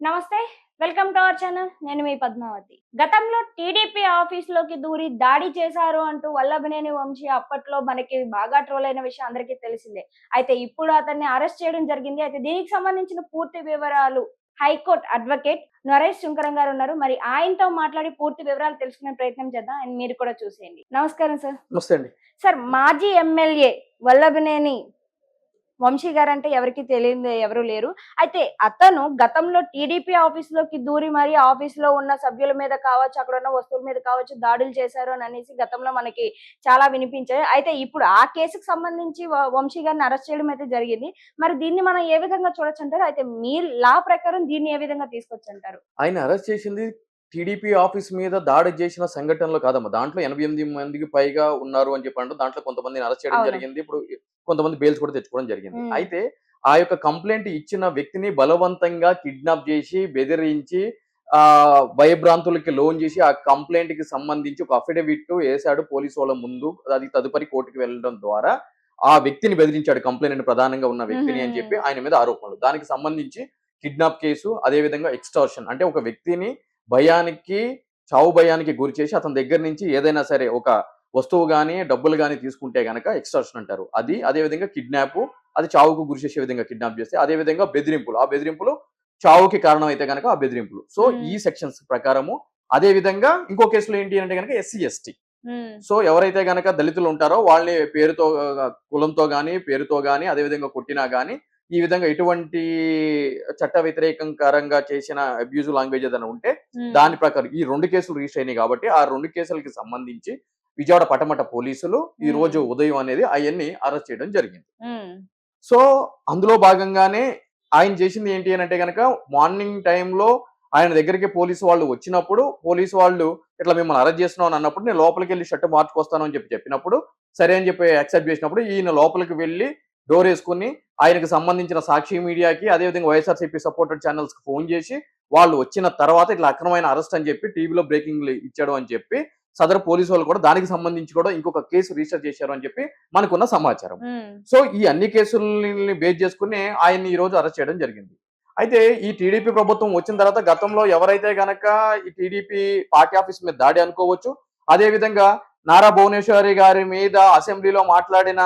నమస్తే. Welcome to our channel. నేను మీ పద్మావతి. గతంలో టీడీపీ ఆఫీస్‌లోకి దూరి దాడి చేశారు అంటూ వల్లభనేని వంశీ అప్పట్లో మనకి బాగా ట్రోల్ అయిన విషయం అందరికీ తెలిసిందే. అయితే ఇప్పుడు అతన్ని అరెస్ట్ చేయడం జరిగింది. అయితే దీనికి సంబంధించిన పూర్తి వివరాలు హైకోర్టు అడ్వకేట్ నరేష్ శుంకరం గారు ఉన్నారు. మరి ఆయనతో మాట్లాడి పూర్తి వివరాలు తెలుసుకునే ప్రయత్నం చేద్దాం. అండ్ మీరు కూడా చూసేయండి. నమస్కారం సార్. నమస్తే అండి. సార్ మాజీ ఎమ్మెల్యే వల్లభనేని వంశీ గారంటే ఎవరికీ తెలియనిది ఎవరు లేరు. అయితే అతను గతంలో టీడీపీ ఆఫీస్‌లోకి దూరి మరి ఆఫీస్‌లో ఉన్న సభ్యుల మీద కావచ్చు, అక్కడున్న వస్తువుల మీద కావచ్చు దాడులు చేశారు అననేసి గతంలో మనకి చాలా వినిపించాయి. అయితే ఇప్పుడు ఆ కేసుకి సంబంధించి వంశీ గారిని అరెస్ట్ చేయడం అయితే జరిగింది. మరి దీన్ని మనం ఏ విధంగా చూడొచ్చంటారు? అయితే మీ లా ప్రకారం దీన్ని ఏ విధంగా తీసుకోవచ్చంటారు? ఆయన అరెస్ట్ చేసింది టీడీపీ ఆఫీస్ మీద దాడి చేసిన సంఘటనలు కాదమ్మా. దాంట్లో 88 మందికి పైగా ఉన్నారు అని చెప్పి అంటారు. దాంట్లో కొంతమందిని అరెస్ట్ చేయడం అవును. జరిగింది. ఇప్పుడు కొంతమంది బెయిల్స్ కూడా తెచ్చుకోవడం జరిగింది. హ్మ్. అయితే ఆ యొక్క కంప్లెయింట్ ఇచ్చిన వ్యక్తిని బలవంతంగా కిడ్నాప్ చేసి, బెదిరించి భయభ్రాంతులకి లోన్ చేసి ఆ కంప్లెయింట్‌కి సంబంధించి ఒక అఫిడవిట్ ఏసాడు పోలీసు వాళ్ళ ముందు. అది తదుపరి కోర్టుకి వెళ్ళడం ద్వారా ఆ వ్యక్తిని బెదిరించాడు. కంప్లెయింట్ ప్రధానంగా ఉన్న వ్యక్తిని అని చెప్పి హుహు. ఆయన మీద ఆరోపణలు. దానికి సంబంధించి కిడ్నాప్ కేసు, అదే విధంగా ఎక్స్‌టార్షన్ అంటే ఒక వ్యక్తిని భయానికి, చావు భయానికి గురిచేసి అతని దగ్గర నుంచి ఏదైనా సరే ఒక వస్తువు గాని, డబ్బులు గాని తీసుకుంటే గనక ఎక్స్‌టార్షన్ అంటారు. అది అదే విధంగా కిడ్నాపు, అది చావుకు గురి చేసే విధంగా కిడ్నాప్ చేస్తే, అదే విధంగా బెదిరింపులు. ఆ బెదిరింపులు చావుకి కారణం అయితే గనక ఆ బెదిరింపులు. సో, ఈ హ్మ్. సెక్షన్స్ ప్రకారము అదే విధంగా ఇంకో కేసులో ఏంటి అంటే గనక ఎస్సీ, ఎస్టీ. హ్మ్. సో, ఎవరైతే గనక దళితులు ఉంటారో వాళ్ళని పేరుతో కులంతో గాని, పేరుతో గాని, అదే విధంగా కొట్టినా గాని, ఈ విధంగా ఎటువంటి చట్ట వ్యతిరేకంకరంగా చేసిన అబ్యూజివ్ లాంగ్వేజ్ ఏదైనా ఉంటే, హ్మ్. దాని ప్రకారం ఈ 2 కేసులు రిజిస్టర్ అయినాయి కాబట్టి, ఆ 2 కేసులకి సంబంధించి విజయవాడ పటమట పోలీసులు ఈరోజు హ్మ్. ఉదయం అనేది అయన్ని అరెస్ట్ చేయడం జరిగింది. హ్మ్. సో, అందులో భాగంగానే ఆయన చేసింది ఏంటి అనంటే గనక మార్నింగ్ టైమ్‌లో ఆయన దగ్గరికి పోలీసు వాళ్ళు వచ్చినప్పుడు, పోలీసు వాళ్ళు ఇట్లా మిమ్మల్ని అరెస్ట్ చేస్తున్నాం అని అన్నప్పుడు, నేను లోపలికెళ్ళి షర్ట్ మార్చుకొస్తాను అని చెప్పినప్పుడు, సరే అని చెప్పి యాక్సెప్ట్ చేసినప్పుడు, ఈయన లోపలికి వెళ్లి డోరేసుకొని, ఆయనకు సంబంధించిన సాక్షి మీడియాకి, అదే విధంగా వైఎస్ఆర్‌సీపీ సపోర్టెడ్ ఛానెల్స్‌కి ఫోను చేసి, వాళ్ళు వచ్చిన తర్వాత ఇట్లా అక్రమమైన అరెస్ట్ అని చెప్పి టీవీలో బ్రేకింగ్‌లు ఇచ్చాడు అని చెప్పి, సదరు పోలీసు వాళ్ళు కూడా దానికి సంబంధించి కూడా ఇంకొక కేసు రిజిస్టర్ చేశారు అని చెప్పి మనకున్న సమాచారం. హ్మ్. సో, ఈ అన్ని కేసుల్ని బేస్ చేసుకొని ఆయన్ని ఈరోజు అరెస్ట్ చేయడం జరిగింది. అయితే ఈ టీడీపీ ప్రభుత్వం వచ్చిన తర్వాత గతంలో ఎవరైతే గనక ఈ టీడీపీ పార్టీ ఆఫీస్ మీద దాడి అనుకోవచ్చు. అదే విధంగా నారా భువనేశ్వరి గారి మీద అసెంబ్లీలో మాట్లాడిన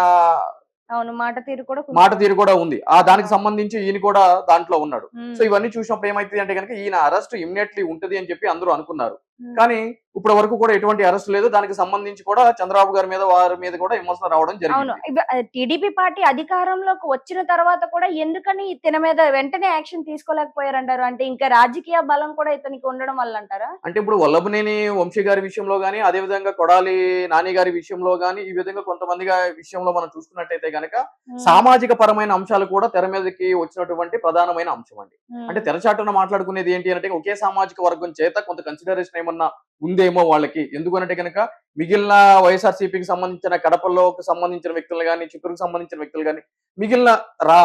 అవును. మాట తీరు కూడా మాట కొంచెం తీరు కూడా ఉంది. దానికి ఆ! సంబంధించి ఈయన కూడా దాంట్లో ఉన్నాడు. సో, హ్మ్. ఇవన్నీ చూసినప్పుడు ఏమైతది అంటే గనక ఈయన అరెస్ట్ ఇమ్మీడియేట్‌లీ ఉంటది అని చెప్పి అందరూ అనుకున్నారు. హ్మ్. కానీ ఇప్పటి వరకు కూడా ఎటువంటి అరెస్ట్ లేదు. దానికి సంబంధించి కూడా చంద్రబాబు గారి మీద, వారి మీద కూడా విమర్శలు రావడం అవును. జరిగింది. టీడీపీ పార్టీ అధికారంలోకి వచ్చిన తర్వాత కూడా ఎందుకని ఇతని మీద వెంటనే యాక్షన్ తీసుకోలేకపోయారంటారు? అంటే ఇంకా రాజకీయ బలం కూడా ఇతనికి ఉండడం వల్లంటారా? అంటే ఇప్పుడు వల్లభనేని వంశీ గారి విషయంలో గాని, అదే విధంగా కొడాలి నాని గారి విషయంలో గాని, ఈ విధంగా కొంతమంది విషయంలో మనం చూసుకున్నట్టయితే గనక, హ్మ్. సామాజిక పరమైన అంశాలు కూడా తెర మీదకి వచ్చినటువంటి ప్రధానమైన అంశం అండి. అంటే హ్మ్. తెరచాటున మాట్లాడుకునేది ఏంటి అంటే, ఒకే సామాజిక వర్గం చేత కొంత కన్సిడరేషన్ ఏమన్నా ఉందేమో వాళ్ళకి. ఎందుకనంటే గనక, మిగిలిన వైఎస్ఆర్‌సీపీకి సంబంధించిన కడపలోకి సంబంధించిన వ్యక్తులు గాని, చిత్తూరుకి సంబంధించిన వ్యక్తులు గాని, మిగిలిన రా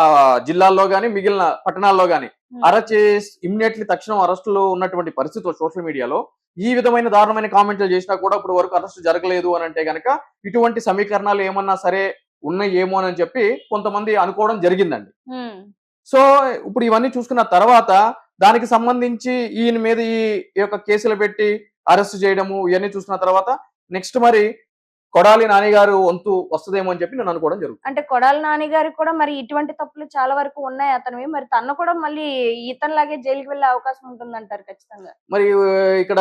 జిల్లాల్లో గాని, మిగిలిన పట్టణాల్లో గాని హ్మ్. అరెస్ట్ చేసి ఇమ్మీడియేట్‌లీ తక్షణం అరెస్ట్‌లో ఉన్నటువంటి పరిస్థితులు సోషల్ మీడియాలో ఈ విధమైన దారుణమైన కామెంట్‌లు చేసినా కూడా ఇప్పటి వరకు అరెస్ట్ జరగలేదు అనంటే గనక, ఇటువంటి సమీకరణాలు ఏమన్నా సరే ఉన్నాయేమో అని చెప్పి కొంతమంది అనుకోవడం జరిగిందండి. హ్మ్. సో, ఇప్పుడు ఇవన్నీ చూసుకున్న తర్వాత దానికి సంబంధించి ఈయన మీద ఈ యొక్క కేసులు పెట్టి అరెస్ట్ చేయడము ఇయన్నీ చూసుకున్న తర్వాత నెక్స్ట్ మరి కొడాలి నాని గారు వంతు వస్తదేమో అని చెప్పి నేను అనుకోవడం జరుగుతుంది. అంటే కొడాలి నాని గారికి కూడా మరి ఇటువంటి తప్పులు చాలా వరకు ఉన్నాయి అతనివి. మరి తను కూడా మళ్ళీ ఇతనిలాగే జైలుకి వెళ్ళే అవకాశం ఉంటుందంటారు ఖచ్చితంగా. మరి ఇక్కడ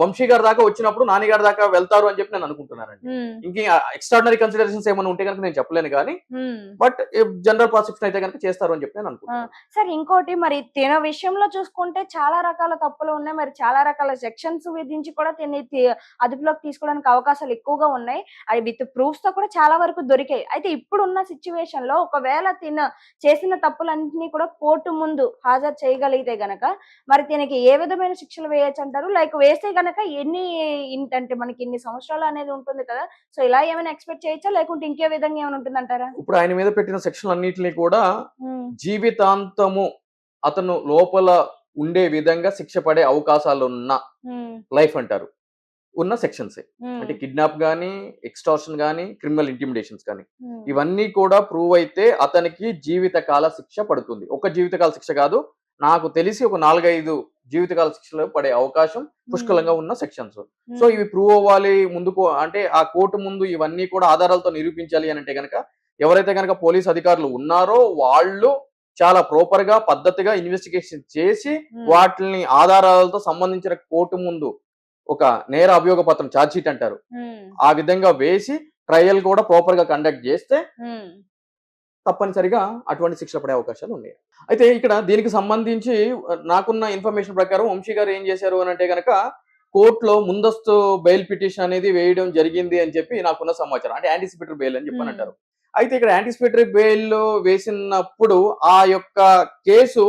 వంశీ గారి దాకా వచ్చినప్పుడు నాని గారి దాకా వెళ్తారు అని చెప్పి నేను అనుకుంటున్నానండి. హ్మ్. ఇంక ఎక్స్ట్రార్డినరీ కన్సిడరేషన్స్ ఏమైనా ఉంటే గనుక నేను చెప్పలేను గానీ, హ్మ్. బట్ జనరల్ పర్సెప్షన్ అయితే గనుక చేస్తారు అని చెప్పి నేను ఆ! అనుకుంటున్నాను. సార్ ఇంకోటి మరి తిన విషయంలో చూసుకుంటే చాలా రకాల తప్పులు ఉన్నాయి. మరి చాలా రకాల సెక్షన్స్ విధించి కూడా అదుపులోకి తీసుకోవడానికి అవకాశాలు ఎక్కువగా ఉన్నాయి. అవి విత్ ప్రూఫ్స్‌తో కూడా చాలా వరకు దొరికాయి. అయితే ఇప్పుడున్న సిట్యుయేషన్‌లో ఒకవేళ చేసిన తప్పులన్నిటిని కూడా కోర్టు ముందు హాజరు చేయగలిగితే గనక మరి తినకి ఏ విధమైన శిక్షలు వేయొచ్చంటారు? లైక్ వేస్తే గనక అంటే మనకి ఇన్ని సంవత్సరాలు అనేది ఉంటుంది కదా! సో, ఇలా ఏమైనా ఎక్స్‌పెక్ట్ చేయొచ్చా? లేకుంటే ఇంకే విధంగా ఏమైనా ఉంటుందంటారా? ఇప్పుడు ఆయన మీద పెట్టిన సెక్షన్‌లన్నిటిని కూడా హ్మ్. జీవితాంతము అతను లోపల ఉండే విధంగా శిక్ష పడే అవకాశాలున్న హ్మ్. లైఫ్ అంటారు. ఉన్న సెక్షన్సే. హ్మ్. అంటే కిడ్నాప్ గాని, ఎక్స్‌టార్షన్ గాని, క్రిమినల్ ఇంటిమిడేషన్స్ గాని. హ్మ్. ఇవన్నీ కూడా ప్రూవ్ అయితే అతనికి జీవితకాల శిక్ష పడుతుంది. ఒక జీవితకాల శిక్ష కాదు. నాకు తెలిసి ఒక 4-5 జీవితకాల శిక్షలు పడే అవకాశం పుష్కలంగా ఉన్న సెక్షన్స్. సో ఇవి ప్రూవ్ అవ్వాలి ముందుకు అంటే ఆ కోర్టు ముందు ఇవన్నీ కూడా ఆధారాలతో నిరూపించాలి అని అంటే గనక ఎవరైతే గనక పోలీస్ అధికారులు ఉన్నారో వాళ్ళు చాలా ప్రాపర్ గా పద్ధతిగా ఇన్వెస్టిగేషన్ చేసి వాటిని ఆధారాలతో సంబంధించిన కోర్టు ముందు ఒక నేర అభియోగ పత్రం ఛార్జ్ షీట్ అంటారు. ఆ విధంగా వేసి ట్రయల్ కూడా ప్రాపర్ గా కండక్ట్ చేస్తే తప్పనిసరిగా అటువంటి శిక్ష పడే అవకాశాలు ఉన్నాయి. అయితే ఇక్కడ దీనికి సంబంధించి నాకున్న ఇన్ఫర్మేషన్ ప్రకారం వంశీ గారు ఏం చేశారు అని అంటే గనక కోర్టులో ముందస్తు బెయిల్ పిటిషన్ అనేది వేయడం జరిగింది అని చెప్పి నాకున్న సమాచారం. అంటే యాంటిసిపేటరీ బెయిల్ అని చెప్పని అంటారు. అయితే ఇక్కడ యాంటిసిపేటరీ బెయిల్ వేసినప్పుడు ఆ యొక్క కేసు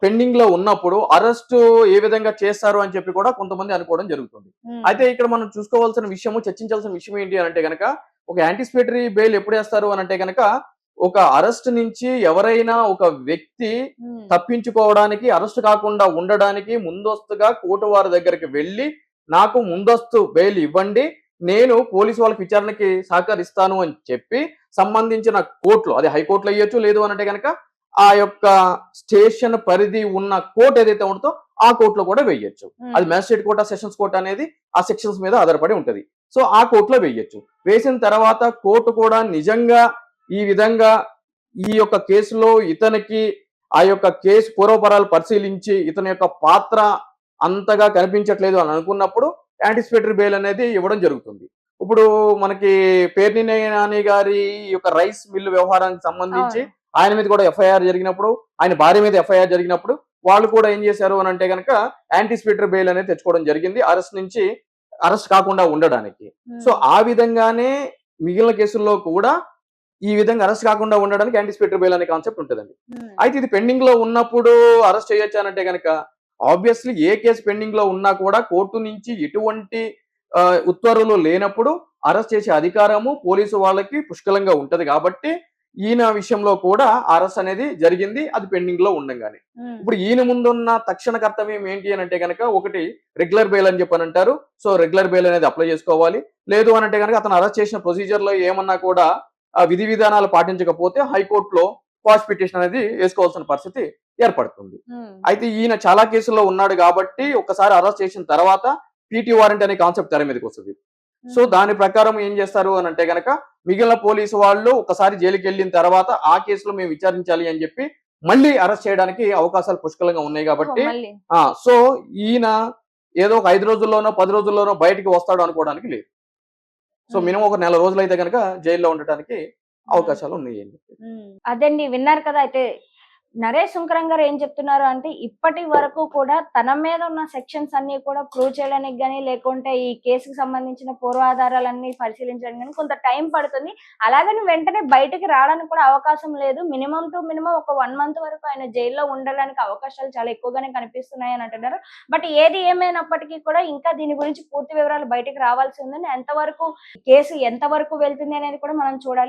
పెండింగ్ లో ఉన్నప్పుడు అరెస్ట్ ఏ విధంగా చేస్తారు అని చెప్పి కూడా కొంతమంది అనుకోవడం జరుగుతుంది. అయితే ఇక్కడ మనం చూసుకోవాల్సిన విషయము చర్చించాల్సిన విషయం ఏంటి అని అంటే గనక ఒక యాంటిసిపేటరీ బెయిల్ ఎప్పుడు వేస్తారు అని అంటే గనక ఒక అరెస్ట్ నుంచి ఎవరైనా ఒక వ్యక్తి తప్పించుకోవడానికి అరెస్ట్ కాకుండా ఉండడానికి ముందస్తుగా కోర్టు వారి దగ్గరికి వెళ్ళి నాకు ముందస్తు బెయిల్ ఇవ్వండి, నేను పోలీసు వాళ్ళకి విచారణకి సహకరిస్తాను అని చెప్పి సంబంధించిన కోర్టులో అది హైకోర్టులో అయ్యొచ్చు, లేదు అని అంటే కనుక ఆ యొక్క స్టేషన్ పరిధి ఉన్న కోర్టు ఏదైతే ఉంటుందో ఆ కోర్టులో కూడా వేయొచ్చు. అది మ్యాజిస్ట్రేట్ కోర్ట్ సెషన్స్ కోర్ట్ అనేది ఆ సెక్షన్స్ మీద ఆధారపడి ఉంటది. సో ఆ కోర్టులో వేయొచ్చు. వేసిన తర్వాత కోర్టు కూడా నిజంగా ఈ విధంగా ఈ యొక్క కేసులో ఇతనికి ఆ యొక్క కేసు పూర్వపరాలు పరిశీలించి ఇతని యొక్క పాత్ర అంతగా కనిపించట్లేదు అని అనుకున్నప్పుడు యాంటిసిపేటరీ బెయిల్ అనేది ఇవ్వడం జరుగుతుంది. ఇప్పుడు మనకి పేర్ని నాని గారి యొక్క రైస్ మిల్లు వ్యవహారానికి సంబంధించి ఆయన మీద కూడా ఎఫ్ఐఆర్ జరిగినప్పుడు, ఆయన భార్య మీద ఎఫ్ఐఆర్ జరిగినప్పుడు వాళ్ళు కూడా ఏం చేశారు అని అంటే కనుక యాంటిసిపేటరీ బెయిల్ అనేది తెచ్చుకోవడం జరిగింది అరెస్ట్ కాకుండా ఉండడానికి. సో ఆ విధంగానే మిగిలిన కేసుల్లో కూడా ఈ విధంగా అరెస్ట్ కాకుండా ఉండడానికి యాంటిసిపేటరీ బెయిల్ అనే కాన్సెప్ట్ ఉంటుందండి. అయితే ఇది పెండింగ్ లో ఉన్నప్పుడు అరెస్ట్ చేయొచ్చు అంటే కనుక ఆబ్వియస్లీ ఏ కేసు పెండింగ్ లో ఉన్నా కూడా కోర్టు నుంచి ఎటువంటి ఉత్తర్వులు లేనప్పుడు అరెస్ట్ చేసే అధికారము పోలీసు వాళ్ళకి పుష్కలంగా ఉంటది కాబట్టి ఈయన విషయంలో కూడా అరెస్ట్ అనేది జరిగింది, అది పెండింగ్ లో ఉండగానే. ఇప్పుడు ఈయన ముందున్న తక్షణ కర్తవ్యం ఏంటి అని అంటే కనుక ఒకటి రెగ్యులర్ బెయిల్ అని చెప్పని అంటారు. సో రెగ్యులర్ బెయిల్ అనేది అప్లై చేసుకోవాలి. లేదు అని అంటే కనుక అతను అరెస్ట్ చేసిన ప్రొసీజర్ లో ఏమన్నా కూడా విధి విధానాలు పాటించకపోతే హైకోర్టులో క్వాష్ పిటిషన్ అనేది వేసుకోవాల్సిన పరిస్థితి ఏర్పడుతుంది. అయితే ఈయన చాలా కేసుల్లో ఉన్నాడు కాబట్టి ఒకసారి అరెస్ట్ చేసిన తర్వాత పీటీ వారెంట్ అనే కాన్సెప్ట్ తెర మీదకి వస్తుంది. సో దాని ప్రకారం ఏం చేస్తారు అని అంటే గనక మిగిలిన పోలీసు వాళ్ళు ఒకసారి జైలుకి వెళ్ళిన తర్వాత ఆ కేసులో మేము విచారించాలి అని చెప్పి మళ్ళీ అరెస్ట్ చేయడానికి అవకాశాలు పుష్కలంగా ఉన్నాయి కాబట్టి సో ఈయన ఏదో ఒక 5 రోజుల్లోనో 10 రోజుల్లోనో బయటికి వస్తాడు అనుకోవడానికి లేదు. సో మినిమం ఒక 4 రోజులు అయితే కనుక జైల్లో ఉండటానికి అవకాశాలు ఉన్నాయి. అదండి, విన్నారు కదా. అయితే నరేష్ సుంకరం గారు ఏం చెప్తున్నారు అంటే ఇప్పటి వరకు కూడా తన మీద ఉన్న సెక్షన్స్ అన్ని కూడా ప్రూవ్ చేయడానికి కానీ లేకుంటే ఈ కేసుకు సంబంధించిన పూర్వాధారాలన్నీ పరిశీలించడానికి కానీ కొంత టైం పడుతుంది. అలాగని వెంటనే బయటకి రావడానికి కూడా అవకాశం లేదు. మినిమం టు మినిమం ఒక 1 మంత్ వరకు ఆయన జైల్లో ఉండడానికి అవకాశాలు చాలా ఎక్కువగానే కనిపిస్తున్నాయి అని అంటున్నారు. బట్ ఏది ఏమైనప్పటికీ కూడా ఇంకా దీని గురించి పూర్తి వివరాలు బయటకు రావాల్సి ఉందని, ఎంతవరకు కేసు ఎంతవరకు వెళ్తుంది అనేది కూడా మనం చూడాలి.